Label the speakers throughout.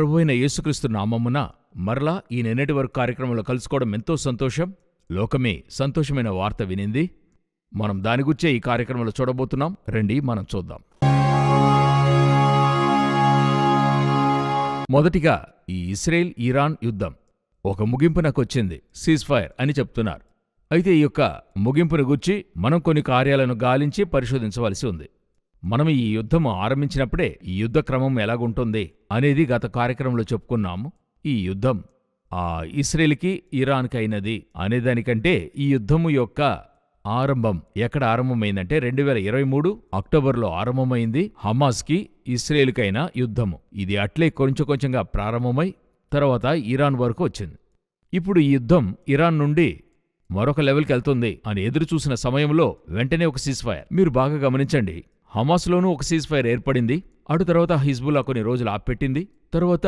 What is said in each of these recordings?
Speaker 1: ప్రభువైన యేసుక్రీస్తు నామమున మరలా ఈ నిన్నటి వరకు కార్యక్రమంలో కలుసుకోవడం ఎంతో సంతోషం. లోకమే సంతోషమైన వార్త వినింది. మనం దాని గురించే ఈ కార్యక్రమంలో చూడబోతున్నాం. రండి మనం చూద్దాం. మొదటిగా ఈ ఇస్రాయేల్ ఇరాన్ యుద్ధం ఒక ముగింపునకొచ్చింది. సీజ్ ఫైర్ అని చెప్తున్నారు. అయితే ఈ యొక్క ముగింపును గూర్చి మనం కొన్ని కార్యాలను గాలించి పరిశోధించవలసి ఉంది. మనం ఈ యుద్ధము ఆరంభించినప్పుడే ఈ యుద్ధ క్రమం ఎలాగుంటుంది అనేది గత కార్యక్రమంలో చెప్పుకున్నాము. ఈ యుద్ధం ఇస్రాయేల్కి ఇరాన్కి అయినది అనేదానికంటే ఈ యుద్ధము యొక్క ఆరంభం ఎక్కడ ఆరంభమైందంటే 2023 అక్టోబర్లో ఆరంభమైంది. హమాస్కి ఇస్రాయేల్కైన యుద్ధము ఇది అట్లే కొంచెం కొంచెంగా ప్రారంభమై తర్వాత ఇరాన్ వరకు వచ్చింది. ఇప్పుడు ఈ యుద్ధం ఇరాన్ నుండి మరొక లెవెల్కి వెళ్తుంది అని ఎదురుచూసిన సమయంలో వెంటనే ఒక సీజ్ ఫైర్. మీరు బాగా గమనించండి, హమాస్లోనూ ఒక సీజ్ ఫైర్ ఏర్పడింది. అటు తర్వాత హిజ్బుల్లా కొన్ని రోజులు ఆపెట్టింది. తర్వాత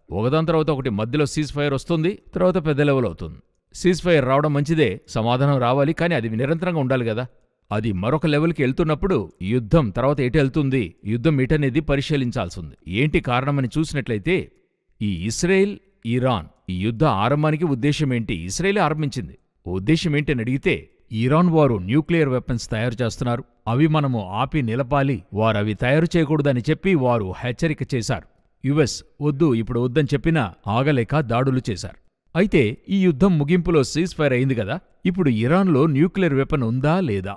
Speaker 1: ఒకదాని తర్వాత ఒకటి మధ్యలో సీజ్ ఫైర్ వస్తుంది. తర్వాత పెద్ద లెవెల్ అవుతుంది. సీజ్ ఫైర్ రావడం మంచిదే, సమాధానం రావాలి, కానీ అది నిరంతరంగా ఉండాలి కదా. అది మరొక లెవెల్కి వెళ్తున్నప్పుడు యుద్ధం తర్వాత ఎటు వెళ్తుంది, యుద్ధం ఎటనేది పరిశీలించాల్సింది. ఏంటి కారణమని చూసినట్లయితే ఈ ఇస్రాయేల్ ఇరాన్ ఈ యుద్ధ ఆరంభానికి ఉద్దేశమేంటి? ఇస్రాయేలే ఆరంభించింది. ఉద్దేశమేంటని అడిగితే ఇరాన్ వారు న్యూక్లియర్ వెపన్స్ తయారు చేస్తున్నారు, అవి మనము ఆపి నిలపాలి, వారవి తయారు చేయకూడదని చెప్పి వారు హెచ్చరిక చేశారు. యుఎస్ వద్దు, ఇప్పుడు వద్దని చెప్పినా ఆగలేక దాడులు చేశారు. అయితే ఈ యుద్ధం ముగింపులో సీజ్ ఫైర్ అయింది కదా. ఇప్పుడు ఇరాన్లో న్యూక్లియర్ వెపన్ ఉందా లేదా,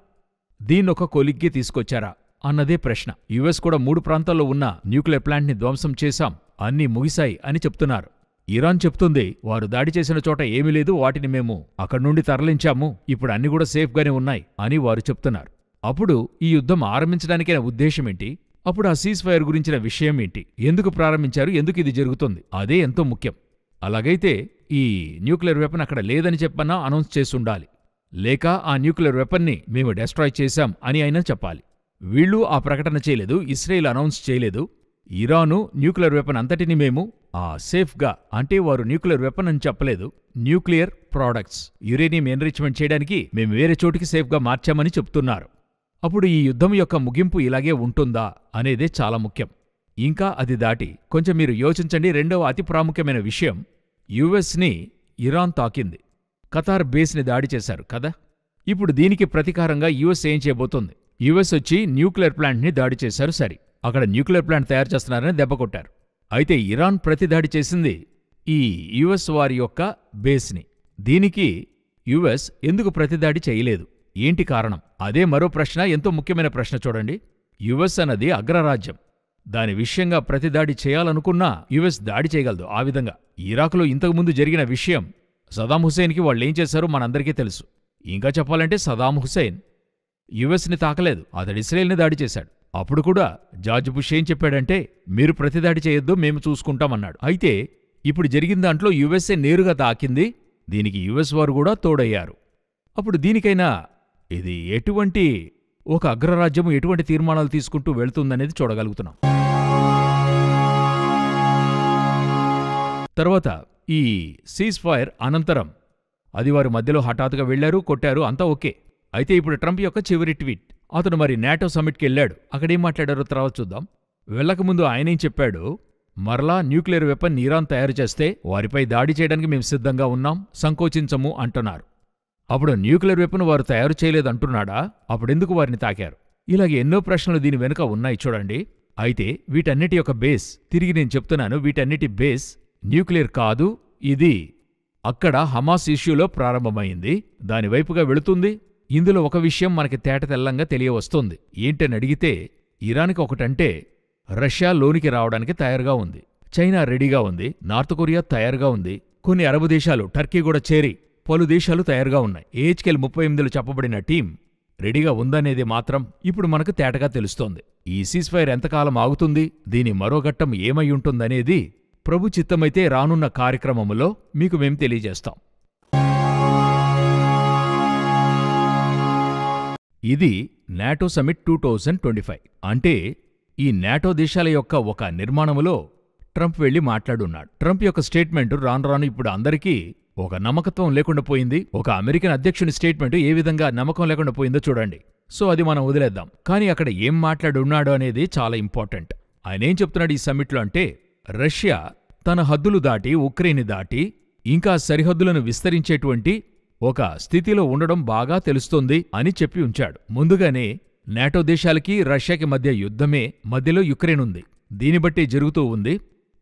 Speaker 1: దీన్నొక కొలిక్కి తీసుకొచ్చారా అన్నదే ప్రశ్న. యుఎస్ కూడా 3 ప్రాంతాల్లో ఉన్న న్యూక్లియర్ ప్లాంట్ని ధ్వంసం చేశాం, అన్నీ ముగిశాయి అని చెప్తున్నారు. ఇరాన్ చెప్తుంది వారు దాడి చేసిన చోట ఏమీ లేదు, వాటిని మేము అక్కడి నుండి తరలించాము, ఇప్పుడు అన్ని కూడా సేఫ్గానే ఉన్నాయి అని వారు చెప్తున్నారు. అప్పుడు ఈ యుద్ధం ఆరంభించడానికైన ఉద్దేశమేంటి? అప్పుడు ఆ సీజ్ ఫైర్ గురించిన విషయం ఏంటి? ఎందుకు ప్రారంభించారు? ఎందుకు ఇది జరుగుతుంది? అదే ఎంతో ముఖ్యం. అలాగైతే ఈ న్యూక్లియర్ వెపన్ అక్కడ లేదని చెప్పన్నా అనౌన్స్ చేసుండాలి, లేక ఆ న్యూక్లియర్ వెపన్ని మేము డెస్ట్రాయ్ చేశాం అని అయినా చెప్పాలి. వీళ్ళు ఆ ప్రకటన చేయలేదు, ఇస్రాయేల్ అనౌన్స్ చేయలేదు. ఇరాను న్యూక్లియర్ వెపన్ అంతటిని మేము సేఫ్గా, అంటే వారు న్యూక్లియర్ వెపన్ అని చెప్పలేదు, న్యూక్లియర్ ప్రోడక్ట్స్ యురేనియం ఎన్రిచ్మెంట్ చేయడానికి మేము వేరే చోటికి సేఫ్గా మార్చామని చెప్తున్నారు. అప్పుడు ఈ యుద్ధం యొక్క ముగింపు ఇలాగే ఉంటుందా అనేదే చాలా ముఖ్యం. ఇంకా అది దాటి కొంచెం మీరు యోచించండి. రెండవ అతి ప్రాముఖ్యమైన విషయం, యుఎస్ని ఇరాన్ తాకింది, ఖతార్ బేస్ని దాడి చేశారు కదా. ఇప్పుడు దీనికి ప్రతీకారంగా యుఎస్ ఏం చేయబోతోంది? యుఎస్ వచ్చి న్యూక్లియర్ ప్లాంట్ని దాడి చేశారు. సరి, అక్కడ న్యూక్లియర్ ప్లాంట్ తయారు చేస్తున్నారని దెబ్బ కొట్టారు. అయితే ఇరాన్ ప్రతిదాడి చేసింది ఈ యుఎస్ వారి యొక్క బేస్ని. దీనికి యుఎస్ ఎందుకు ప్రతిదాడి చేయలేదు? ఏంటి కారణం? అదే మరో ప్రశ్న, ఎంతో ముఖ్యమైన ప్రశ్న. చూడండి, యుఎస్ అన్నది అగ్రరాజ్యం. దాని విషయంగా ప్రతిదాడి చేయాలనుకున్నా యుఎస్ దాడి చేయగలదు. ఆ విధంగా ఇరాక్లో ఇంతకుముందు జరిగిన విషయం, సదాం హుసేన్కి వాళ్ళేం చేశారో మనందరికీ తెలుసు. ఇంకా చెప్పాలంటే సదాం హుసేన్ యుఎస్ని తాకలేదు, అతడు ఇస్రాయేల్ని దాడి చేశాడు. అప్పుడు కూడా జార్జ్ బుష్ ఏం చెప్పాడంటే, మీరు ప్రతిదాడి చేయొద్దు, మేము చూసుకుంటామన్నాడు. అయితే ఇప్పుడు జరిగిన దాంట్లో యుఎస్ఏ నేరుగా తాకింది, దీనికి యుఎస్ వారు కూడా తోడయ్యారు. అప్పుడు దీనికైనా ఇది ఎటువంటి ఒక అగ్రరాజ్యము ఎటువంటి తీర్మానాలు తీసుకుంటూ వెళ్తుందనేది చూడగలుగుతున్నాం. తర్వాత ఈ సీజ్ ఫైర్ అనంతరం అది వారి మధ్యలో హఠాత్తుగా వెళ్లారు, కొట్టారు, అంతా ఓకే. అయితే ఇప్పుడు ట్రంప్ యొక్క చివరి ట్వీట్, అతను మరి నాటో సమ్మిట్కి వెళ్ళాడు. అక్కడేం మాట్లాడారో తర్వాత చూద్దాం. వెళ్లకముందు ఆయనేం చెప్పాడు, మరలా న్యూక్లియర్ వెపన్ ఇరాన్ తయారు చేస్తే వారిపై దాడి చేయడానికి మేము సిద్ధంగా ఉన్నాం, సంకోచించము అంటున్నారు. అప్పుడు న్యూక్లియర్ వెపన్ వారు తయారు చేయలేదంటున్నాడా? అప్పుడెందుకు వారిని తాకారు? ఇలాగే ఎన్నో ప్రశ్నలు దీని వెనుక ఉన్నాయి చూడండి. అయితే వీటన్నిటి యొక్క బేస్, తిరిగి నేను చెప్తున్నాను, వీటన్నిటి బేస్ న్యూక్లియర్ కాదు. ఇది అక్కడ హమాస్ ఇష్యూలో ప్రారంభమైంది, దానివైపుగా వెళుతుంది. ఇందులో ఒక విషయం మనకి తేటతెల్లంగా తెలియవస్తోంది. ఏంటని అడిగితే, ఇరాన్కి ఒకటంటే రష్యా లోనికి రావడానికి తయారుగా ఉంది, చైనా రెడీగా ఉంది, నార్త్ కొరియా తయారుగా ఉంది, కొన్ని అరబు దేశాలు, టర్కీ కూడా చేరి పలు దేశాలు తయారుగా ఉన్నాయి. ఏహెచ్కెల్ 38లో చెప్పబడిన టీం రెడీగా ఉందనేది మాత్రం ఇప్పుడు మనకు తేటగా తెలుస్తోంది. ఈ సీజ్ ఫైర్ ఎంతకాలం ఆగుతుంది, దీని మరో ఘట్టం ఏమై ఉంటుందనేది ప్రభు చిత్తమైతే రానున్న కార్యక్రమములో మీకు మేం తెలియజేస్తాం. ఇది నాటో సమిట్ 2025. అంటే ఈ నాటో దేశాల యొక్క ఒక నిర్మాణములో ట్రంప్ వెళ్లి మాట్లాడున్నాడు. ట్రంప్ యొక్క స్టేట్మెంటు రాను ఇప్పుడు అందరికీ ఒక నమ్మకత్వం లేకుండా పోయింది. ఒక అమెరికన్ అధ్యక్షుని స్టేట్మెంటు ఏ విధంగా నమ్మకం లేకుండా పోయిందో చూడండి. సో అది మనం వదిలేద్దాం. కానీ అక్కడ ఏం మాట్లాడున్నాడు అనేది చాలా ఇంపార్టెంట్. ఆయనేం చెప్తున్నాడు ఈ సమ్మిట్లో అంటే, రష్యా తన హద్దులు దాటి ఉక్రెయిన్ దాటి ఇంకా సరిహద్దులను విస్తరించేటువంటి ఒక స్థితిలో ఉండడం బాగా తెలుస్తోంది అని చెప్పి ఉంచాడు. ముందుగానే నాటో దేశాలకి రష్యాకి మధ్య యుద్ధమే, మధ్యలో యుక్రెయిన్ ఉంది. దీన్ని బట్టి జరుగుతూ ఉంది.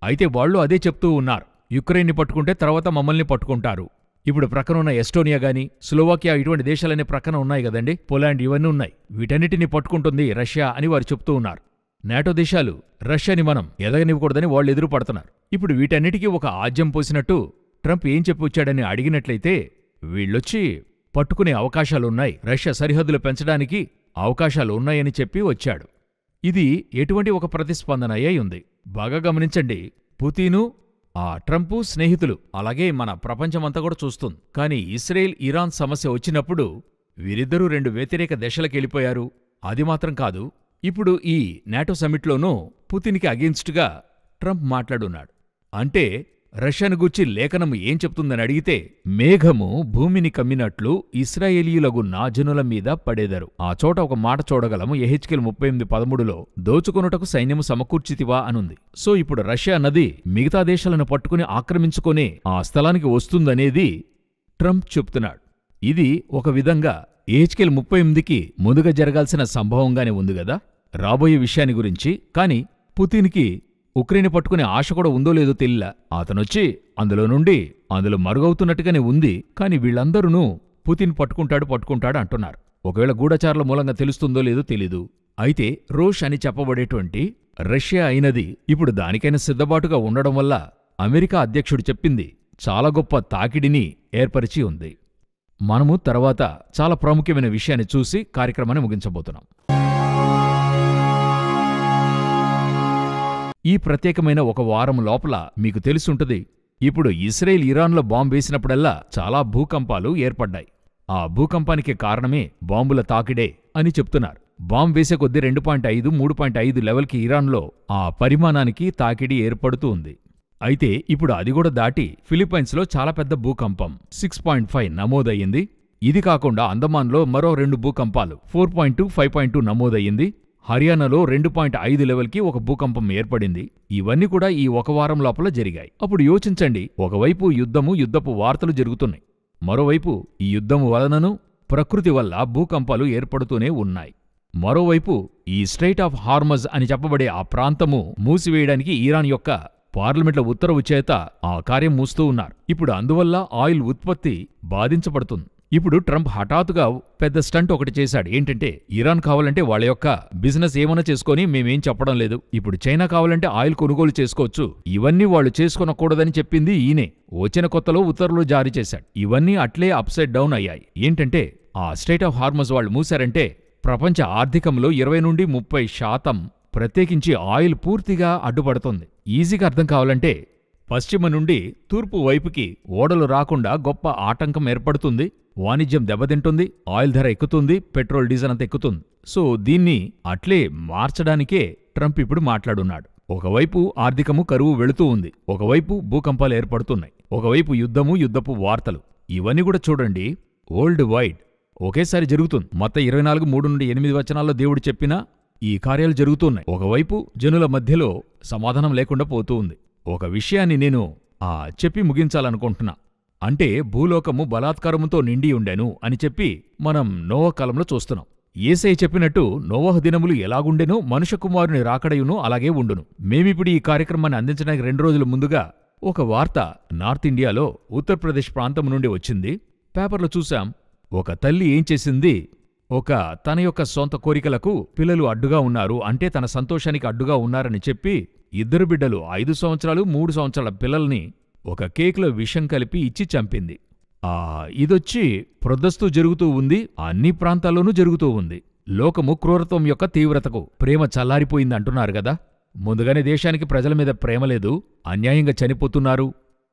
Speaker 1: అయితే వాళ్ళు అదే చెప్తూ ఉన్నారు, యుక్రెయిన్ని పట్టుకుంటే తర్వాత మమ్మల్ని పట్టుకుంటారు. ఇప్పుడు ప్రక్కనున్న ఎస్టోనియా గాని, స్లోవాకియా ఇటువంటి దేశాలనే ప్రక్కన ఉన్నాయి కదండి, పోలాండ్ ఇవన్నీ ఉన్నాయి. వీటన్నిటినీ పట్టుకుంటుంది రష్యా అని వారు చెప్తూ ఉన్నారు. నాటో దేశాలు రష్యాని మనం ఎదగనివ్వకూడదని వాళ్ళు ఎదురు పడుతున్నారు. ఇప్పుడు వీటన్నిటికీ ఒక ఆజ్యం పోసినట్టు ట్రంప్ ఏం చెప్పి వచ్చాడని అడిగినట్లయితే, వీళ్ళొచ్చి పట్టుకునే అవకాశాలున్నాయి, రష్యా సరిహద్దులు పెంచడానికి అవకాశాలు ఉన్నాయని చెప్పి వచ్చాడు. ఇది ఎటువంటి ఒక ప్రతిస్పందన అయి ఉంది. బాగా గమనించండి, పుతిను ఆ ట్రంపు స్నేహితులు, అలాగే మన ప్రపంచమంతా కూడా చూస్తుంది. కానీ ఇస్రాయేల్ ఇరాన్ సమస్య వచ్చినప్పుడు వీరిద్దరూ రెండు వ్యతిరేక దశలకెళ్ళిపోయారు. అది మాత్రం కాదు, ఇప్పుడు ఈ నాటో సమిట్లోనూ పుతిన్కి అగెన్స్ట్గా ట్రంప్ మాట్లాడున్నాడు. అంటే రష్యాను గూర్చి లేఖనం ఏం చెప్తుందని అడిగితే, మేఘము భూమిని కమ్మినట్లు ఇశ్రాయేలీయులగు నా జనుల మీద పడేదరు. ఆ చోట ఒక మాట చూడగలము, యెహెజ్కేలు 38:13లో దోచుకొనుటకు సైన్యము సమకూర్చితివా అనుంది. సో ఇప్పుడు రష్యా అన్నది మిగతా దేశాలను పట్టుకుని ఆక్రమించుకొనే ఆ స్థలానికి వస్తుందనేది ట్రంప్ చెప్తున్నాడు. ఇది ఒక విధంగా యెహెజ్కేలు 38కి ముందుగా జరగాల్సిన సంభవంగానే ఉంది గదా రాబోయే విషయాన్ని గురించి. కాని పుతిన్కి ఉక్రెయిన్ పట్టుకునే ఆశ కూడా ఉందో లేదో తెలియలా. అతనొచ్చి అందులో మరుగవుతున్నట్టుగానే ఉంది. కాని వీళ్ళందరూ పుతిన్ పట్టుకుంటాడు అంటున్నారు. ఒకవేళ గూఢచారుల మూలంగా తెలుస్తుందో లేదో తెలీదు. అయితే రోష్ అని చెప్పబడేటువంటి రష్యా అయినది ఇప్పుడు దానికైనా సిద్ధబాటుగా ఉండడం వల్ల అమెరికా అధ్యక్షుడు చెప్పింది చాలా గొప్ప తాకిడిని ఏర్పరిచి ఉంది. మనము తర్వాత చాలా ప్రాముఖ్యమైన విషయాన్ని చూసి కార్యక్రమాన్ని ముగించబోతున్నాం. ఈ ప్రత్యేకమైన ఒక వారం లోపల మీకు తెలుసుంటది, ఇప్పుడు ఇస్రాయేల్ ఇరాన్లో బాంబు వేసినప్పుడల్లా చాలా భూకంపాలు ఏర్పడ్డాయి. ఆ భూకంపానికి కారణమే బాంబుల తాకిడే అని చెప్తున్నారు. బాంబు వేసే కొద్దీ 2.5, 3.5 లెవెల్కి ఇరాన్లో ఆ పరిమాణానికి తాకిడి ఏర్పడుతూ ఉంది. అయితే ఇప్పుడు అది కూడా దాటి ఫిలిప్పైన్స్లో చాలా పెద్ద భూకంపం 6.5 నమోదయ్యింది. ఇది కాకుండా అండమాన్లో మరో 2 భూకంపాలు 4.2, 5.2 నమోదయ్యింది. హర్యానాలో 2.5 లెవెల్కి ఒక భూకంపం ఏర్పడింది. ఇవన్నీ కూడా ఈ ఒక వారం లోపల జరిగాయి. అప్పుడు యోచించండి, ఒకవైపు యుద్ధపు వార్తలు జరుగుతున్నాయి, మరోవైపు ఈ యుద్ధము వలనను ప్రకృతి వల్ల భూకంపాలు ఏర్పడుతూనే ఉన్నాయి. మరోవైపు ఈ స్ట్రెయిట్ ఆఫ్ హార్మజ్ అని చెప్పబడే ఆ ప్రాంతము మూసివేయడానికి ఇరాన్ యొక్క పార్లమెంట్ల ఉత్తర్వు చేత ఆ కార్యం మూస్తూ ఉన్నారు. ఇప్పుడు అందువల్ల ఆయిల్ ఉత్పత్తి బాధించబడుతుంది. ఇప్పుడు ట్రంప్ హఠాత్తుగా పెద్ద స్టంట్ ఒకటి చేశాడు. ఏంటంటే, ఇరాన్ కావాలంటే వాళ్ళ యొక్క బిజినెస్ ఏమన్నా చేసుకొని మేమేం చెప్పడం లేదు, ఇప్పుడు చైనా కావాలంటే ఆయిల్ కొనుగోలు చేసుకోవచ్చు, ఇవన్నీ వాళ్ళు చేసుకొనకూడదని చెప్పింది ఈయనే. వచ్చిన కొత్తలో ఉత్తర్వులు జారీ చేశాడు. ఇవన్నీ అట్లే అప్సైడ్ డౌన్ అయ్యాయి. ఏంటంటే, ఆ స్ట్రెయిట్ ఆఫ్ హార్మజ్ వాళ్ళు మూశారంటే ప్రపంచ ఆర్థికంలో 20 నుండి 30% ప్రత్యేకించి ఆయిల్ పూర్తిగా అడ్డుపడుతుంది. ఈజీగా అర్థం కావాలంటే, పశ్చిమ నుండి తూర్పు వైపుకి ఓడలు రాకుండా గొప్ప ఆటంకం ఏర్పడుతుంది, వాణిజ్యం దెబ్బతింటుంది, ఆయిల్ ధర ఎక్కుతుంది, పెట్రోల్ డీజిల్ అంత ఎక్కుతుంది. సో దీన్ని అట్లే మార్చడానికే ట్రంప్ ఇప్పుడు మాట్లాడున్నాడు. ఒకవైపు ఆర్థికము కరువు వెళుతూ ఉంది, ఒకవైపు భూకంపాలు ఏర్పడుతున్నాయి, ఒకవైపు యుద్ధపు వార్తలు. ఇవన్నీ కూడా చూడండి, వరల్డ్ వైడ్ ఒకేసారి జరుగుతుంది. మత్తయి 24:3-8 దేవుడు చెప్పినా ఈ కార్యాలు జరుగుతున్నాయి. ఒకవైపు జనుల మధ్యలో సమాధానం లేకుండా పోతూ ఉంది. ఒక విషయాన్ని నేను చెప్పి ముగించాలనుకుంటున్నా. అంటే భూలోకము బలాత్కారముతో నిండి ఉండెను అని చెప్పి మనం నోవహు కాలంలో చూస్తున్నాం. యేసయ్య చెప్పినట్టు నోవహు దినములు ఎలాగుండెనో మనుష్య కుమారుని రాకడయును అలాగే ఉండును. మేమిప్పుడు ఈ కార్యక్రమాన్ని అందించడానికి 2 రోజుల ముందుగా ఒక వార్త నార్త్ ఇండియాలో ఉత్తరప్రదేశ్ ప్రాంతం నుండి వచ్చింది. పేపర్లో చూశాం. ఒక తల్లి ఏం చేసింది, తన యొక్క సొంత కోరికలకు పిల్లలు అడ్డుగా ఉన్నారు, అంటే తన సంతోషానికి అడ్డుగా ఉన్నారని చెప్పి 2 బిడ్డలు 5 సంవత్సరాలు 3 సంవత్సరాల పిల్లల్ని ఒక కేక్లో విషం కలిపి ఇచ్చి చంపింది. ఇదొచ్చి ప్రొద్దస్తూ జరుగుతూ ఉంది, అన్ని ప్రాంతాల్లోనూ జరుగుతూ ఉంది. లోకము క్రూరత్వం యొక్క తీవ్రతకు ప్రేమ చల్లారిపోయిందంటున్నారు గదా. ముందుగానే దేశానికి ప్రజల మీద ప్రేమ లేదు, అన్యాయంగా చనిపోతున్నారు.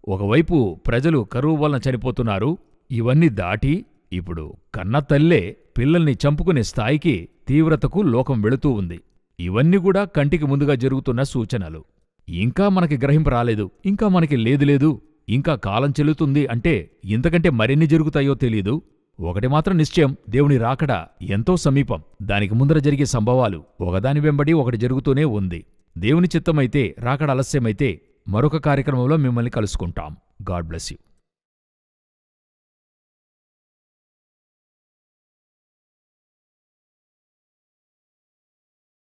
Speaker 1: ఒకవైపు ప్రజలు కరువు వలన చనిపోతున్నారు. ఇవన్నీ దాటి ఇప్పుడు కన్న తల్లే పిల్లల్ని చంపుకునే స్థాయికి తీవ్రతకు లోకం వెళుతూ ఉంది. ఇవన్నీ కూడా కంటికి ముందుగా జరుగుతున్న సూచనలు. ఇంకా మనకి గ్రహింపు రాలేదు, ఇంకా మనకి లేదు, ఇంకా కాలం చెల్లుతుంది అంటే ఇంతకంటే మరిన్ని జరుగుతాయో తెలీదు. ఒకటి మాత్రం నిశ్చయం, దేవుని రాకడ ఎంతో సమీపం. దానికి ముందర జరిగే సంభవాలు ఒకదాని వెంబడి ఒకటి జరుగుతూనే ఉంది. దేవుని చిత్తమైతే రాకడ ఆలస్యమైతే మరొక కార్యక్రమంలో మిమ్మల్ని కలుసుకుంటాం. God bless you.